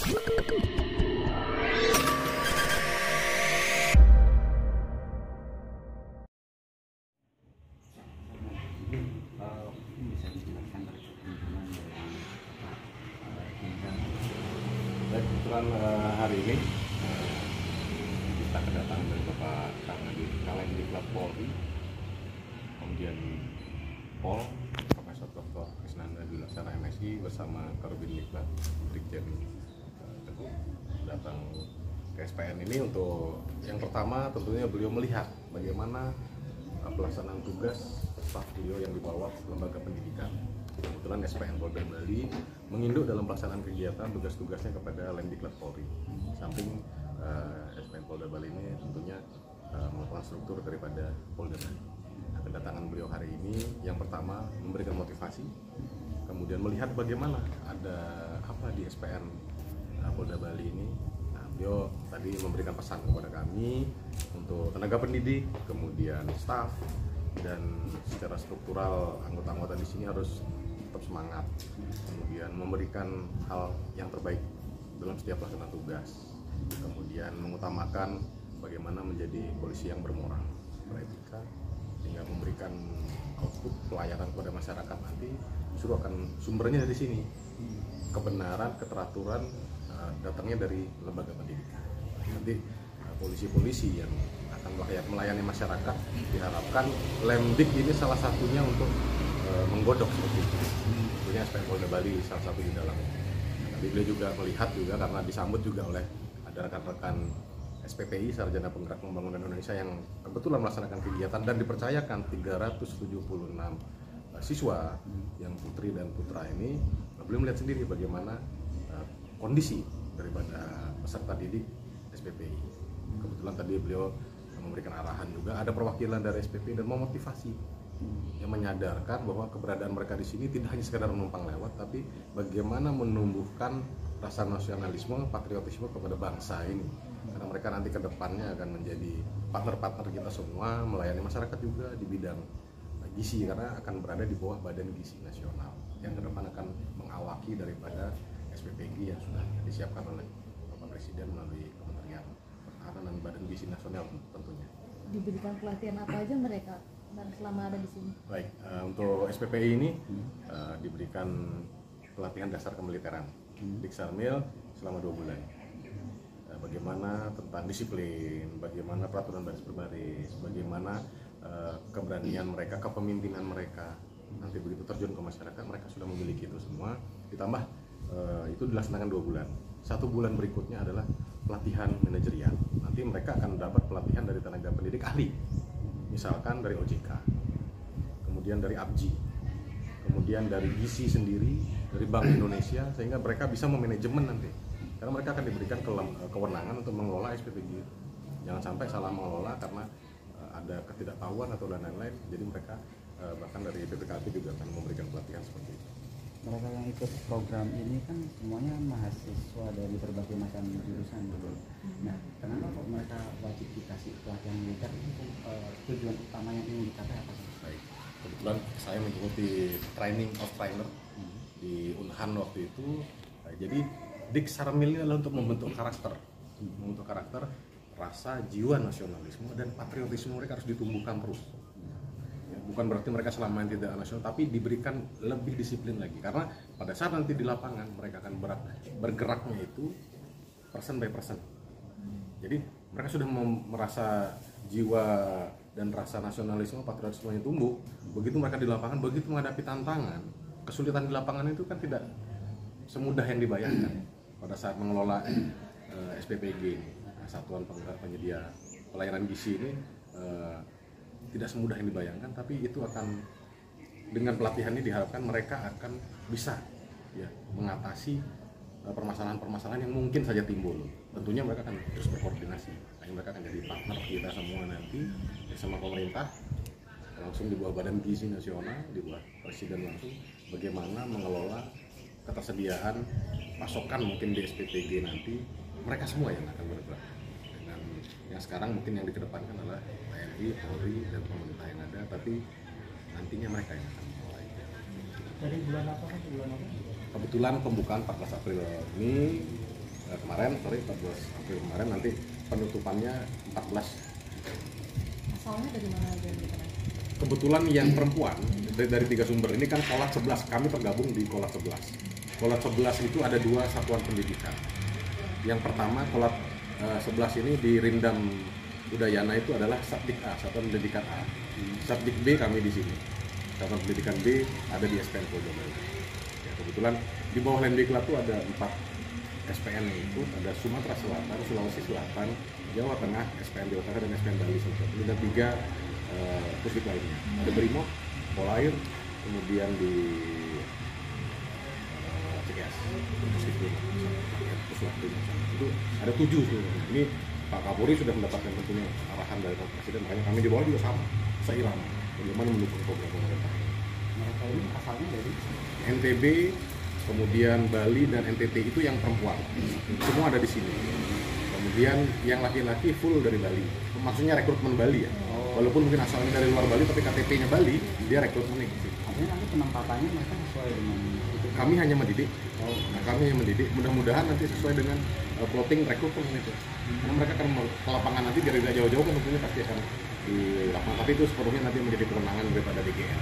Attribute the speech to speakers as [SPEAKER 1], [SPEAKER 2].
[SPEAKER 1] Bisa dijelaskan perkembangan dari
[SPEAKER 2] Baik, kebetulan hari ini kita kedatangan dari Bapak Kalendiklat Polri, kemudian Pol Profesor Dr. Krisnanda Dwi Laksana MSI bersama Karubindiklat Brigjen Teguh datang ke SPN ini untuk yang pertama tentunya beliau melihat bagaimana pelaksanaan tugas staf beliau yang di bawah lembaga pendidikan. Kebetulan SPN Polda Bali menginduk dalam pelaksanaan kegiatan tugas-tugasnya kepada Lemdiklat Polri. Samping SPN Polda Bali ini tentunya merupakan struktur daripada Polda Bali. Nah, kedatangan beliau hari ini yang pertama memberikan motivasi, kemudian melihat bagaimana ada apa di SPN Polda Bali ini. Nah, beliau tadi memberikan pesan kepada kami untuk tenaga pendidik, kemudian staf, dan secara struktural anggota-anggota di sini harus tetap semangat, kemudian memberikan hal yang terbaik dalam setiap pelaksanaan tugas, kemudian mengutamakan bagaimana menjadi polisi yang bermoral, beretika, sehingga memberikan output pelayanan kepada masyarakat nanti justru akan sumbernya dari sini. Kebenaran, keteraturan datangnya dari lembaga pendidikan. Nanti polisi-polisi yang akan melayani masyarakat diharapkan Lemdik ini salah satunya untuk menggodok seperti itu. Tentunya SPN Polda Bali salah satu di dalamnya. Tapi beliau juga melihat juga karena disambut juga oleh ada rekan-rekan SPPI Sarjana Penggerak Pembangunan Indonesia yang kebetulan melaksanakan kegiatan dan dipercayakan 376 siswa yang putri dan putra ini. Beliau melihat sendiri bagaimana kondisi daripada peserta didik SPPI. Kebetulan tadi beliau memberikan arahan juga, ada perwakilan dari SPPI dan memotivasi yang menyadarkan bahwa keberadaan mereka di sini tidak hanya sekedar menumpang lewat, tapi bagaimana menumbuhkan rasa nasionalisme, patriotisme kepada bangsa ini. Karena mereka nanti ke depannya akan menjadi partner-partner kita semua, melayani masyarakat juga di bidang gizi, karena akan berada di bawah Badan Gizi Nasional yang ke depan akan mengawaki daripada SPPG yang sudah disiapkan oleh Bapak Presiden melalui Kementerian Pertahanan dan Badan Gizi Nasional tentunya.
[SPEAKER 3] Diberikan pelatihan apa aja mereka selama ada di sini?
[SPEAKER 2] Baik, untuk SPPI ini diberikan pelatihan dasar kemiliteran Diksarmil selama 2 bulan. Bagaimana tentang disiplin, bagaimana peraturan baris berbaris, bagaimana keberanian mereka, kepemimpinan mereka. Nanti begitu terjun ke masyarakat mereka sudah memiliki itu semua. Ditambah itu dilaksanakan 2 bulan. 1 bulan berikutnya adalah pelatihan manajerial. Nanti mereka akan dapat pelatihan dari tenaga pendidik ahli, misalkan dari OJK, kemudian dari ABJI, kemudian dari GISI sendiri, dari Bank Indonesia, sehingga mereka bisa memanajemen nanti. Karena mereka akan diberikan kewenangan untuk mengelola SPPG. Jangan sampai salah mengelola karena ada ketidaktahuan atau dan lain-lain. Jadi mereka bahkan dari BPKP juga akan memberikan pelatihan seperti itu.
[SPEAKER 1] Mereka yang ikut program ini kan semuanya mahasiswa dari berbagai macam jurusan gitu. Nah, kenapa kok mereka wajib dikasih pelatihan militer? Tujuan utama yang ingin dicapai apa sih?
[SPEAKER 2] Baik, kebetulan saya mengikuti training of trainer di Unhan waktu itu. Jadi Diksarmil ini adalah untuk membentuk karakter, rasa jiwa nasionalisme dan patriotisme mereka harus ditumbuhkan terus. Bukan berarti mereka selama ini tidak nasional, tapi diberikan lebih disiplin lagi. Karena pada saat nanti di lapangan mereka akan bergeraknya itu person by person. Jadi mereka sudah merasa jiwa dan rasa nasionalisme, patriotisme yang tumbuh. Begitu mereka di lapangan, begitu menghadapi tantangan, kesulitan di lapangan itu kan tidak semudah yang dibayangkan. Pada saat mengelola SPPG ini, Satuan Penggerak Penyedia Pelayanan Gizi ini tidak semudah yang dibayangkan, tapi itu akan dengan pelatihan ini diharapkan mereka akan bisa ya mengatasi permasalahan-permasalahan yang mungkin saja timbul. Tentunya mereka akan terus berkoordinasi, mereka akan jadi partner kita semua nanti bersama pemerintah, langsung di bawah Badan Gizi Nasional, di bawah Presiden langsung, bagaimana mengelola ketersediaan pasokan mungkin di SPPG nanti. Mereka semua yang akan bergerak dengan yang sekarang mungkin yang dikedepankan adalah TNI, Polri, dan pemerintah yang ada, tapi nantinya mereka yang akan mulai.
[SPEAKER 4] Dari bulan apa kan?
[SPEAKER 2] Kebetulan pembukaan 14 April ini kemarin, 14 April kemarin, nanti penutupannya 14.
[SPEAKER 3] Asalnya dari mana aja gitu kan?
[SPEAKER 2] Kebetulan yang perempuan dari 3 sumber ini kan Kolat 11, kami tergabung di Kolat 11. Kolat 11 itu ada 2 satuan pendidikan. Yang pertama Kolat 11 ini di Rindam Udayana itu adalah Satdik A, satuan pendidikan A. Satdik B kami di sini. Satuan pendidikan B ada di SPN Pojok. Ya, kebetulan di bawah Lendiklat itu ada 4 SPN, itu ada Sumatera Selatan, Sulawesi Selatan, Jawa Tengah, SPN Jawa Tengah, dan SPN Bali. Ini ada 3 pusdik lainnya. Ada Brimob, Polair, kemudian di CGS, pusdik Brimob, itu ada 7 sebenarnya. Ini Pak Kapolri sudah mendapatkan tentunya arahan dari Pak Presiden, makanya kami di bawah juga sama, seirama, bagaimana mendukung program pemerintah.
[SPEAKER 1] Mereka ini asalnya dari
[SPEAKER 2] NTB, kemudian Bali dan NTT itu yang perempuan, semua ada di sini. Kemudian yang laki-laki full dari Bali, maksudnya rekrutmen Bali ya. Walaupun mungkin asalnya dari luar Bali, tapi KTP-nya Bali, dia rekrutmennya gitu.
[SPEAKER 1] artinya nanti penempatannya mereka sesuai dengan itu.
[SPEAKER 2] Kami hanya mendidik, kami hanya mendidik. Mudah-mudahan nanti sesuai dengan plotting rekrutmen itu. Karena mereka akan ke lapangan nanti biar tidak jauh-jauh kan tentunya pasti akan di lapangan. Tapi itu sepenuhnya nanti menjadi kewenangan daripada DGN.